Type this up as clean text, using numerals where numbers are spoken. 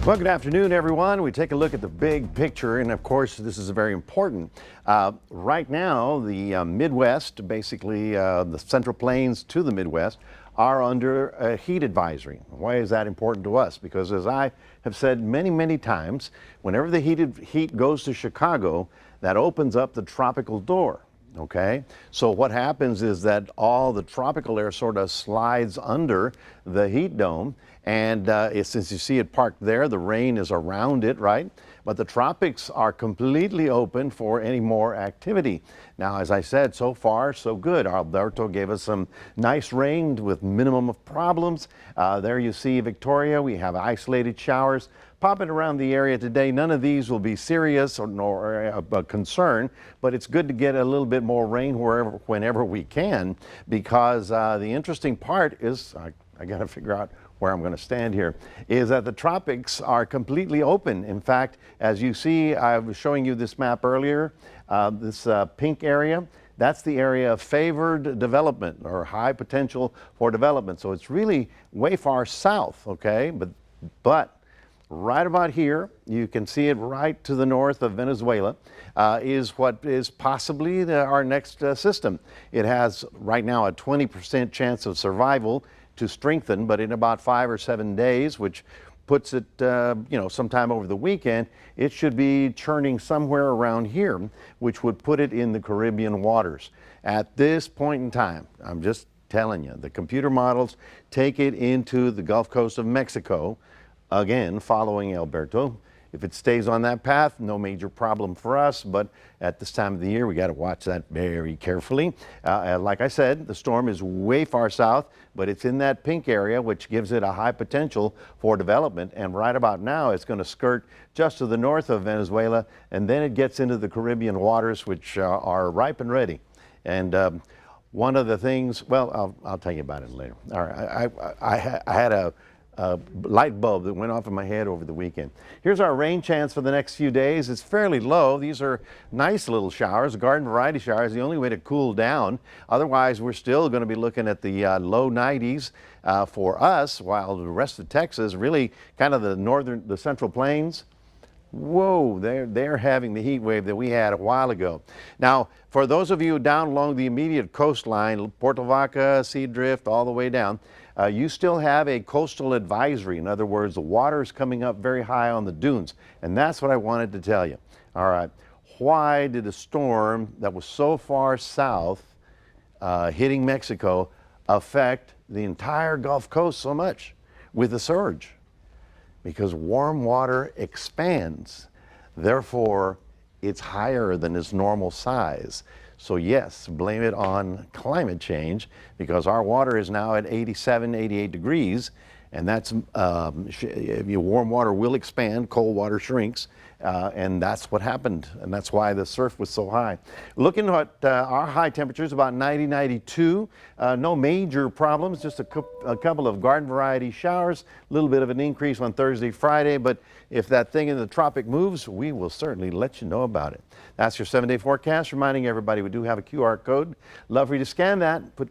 Well, good afternoon, everyone. We take a look at the big picture, and of course, this is very important. Right now, the Midwest, basically the Central Plains to the Midwest, are under a heat advisory. Why is that important to us? Because as I have said many, many times, whenever the heat goes to Chicago, that opens up the tropical door. Okay, so what happens is that all the tropical air sort of slides under the heat dome, and since you see it parked there, the rain is around it, right? But the tropics are completely open for any more activity. Now, as I said, so far, so good. Alberto gave us some nice rain with minimum of problems. There you see Victoria. We have isolated showers popping around the area today. None of these will be serious nor a concern, but it's good to get a little bit more rain whenever we can, because the interesting part is, I got to figure out where I'm going to stand here, is that the tropics are completely open. In fact, as you see, I was showing you this map earlier, this pink area, that's the area of favored development or high potential for development. So it's really way far south, okay? But right about here, you can see it right to the north of Venezuela, is what is possibly our next system. It has right now a 20% chance of survival to strengthen, but in about 5 or 7 days, which puts it, sometime over the weekend, it should be churning somewhere around here, which would put it in the Caribbean waters. At this point in time, I'm just telling you, the computer models take it into the Gulf Coast of Mexico, again, following Alberto. If it stays on that path, no major problem for us, but at this time of the year, we got to watch that very carefully. Like I said, the storm is way far south, but it's in that pink area, which gives it a high potential for development. And right about now, it's going to skirt just to the north of Venezuela, and then it gets into the Caribbean waters, which are ripe and ready. And one of the things, well, I'll tell you about it later. All right, I had a light bulb that went off in my head over the weekend. Here's our rain chance for the next few days. It's fairly low. These are nice little showers, garden variety showers, the only way to cool down. Otherwise, we're still going to be looking at the low 90s for us, while the rest of Texas, really kind of the Central Plains, whoa, they're having the heat wave that we had a while ago. Now, for those of you down along the immediate coastline, Puerto Vaca, Seadrift, all the way down, you still have a coastal advisory. In other words, the water is coming up very high on the dunes. And that's what I wanted to tell you. All right, why did a storm that was so far south hitting Mexico affect the entire Gulf Coast so much with the surge? Because warm water expands. Therefore, it's higher than its normal size. So yes, blame it on climate change, because our water is now at 87, 88 degrees, and that's warm water will expand, cold water shrinks, and that's what happened, and that's why the surf was so high. Looking at our high temperatures, about 90, 92, no major problems, just a couple of garden variety showers, a little bit of an increase on Thursday, Friday, but if that thing in the tropic moves, we will certainly let you know about it. That's your 7-day forecast, reminding everybody we do have a QR code. Love for you to scan that, put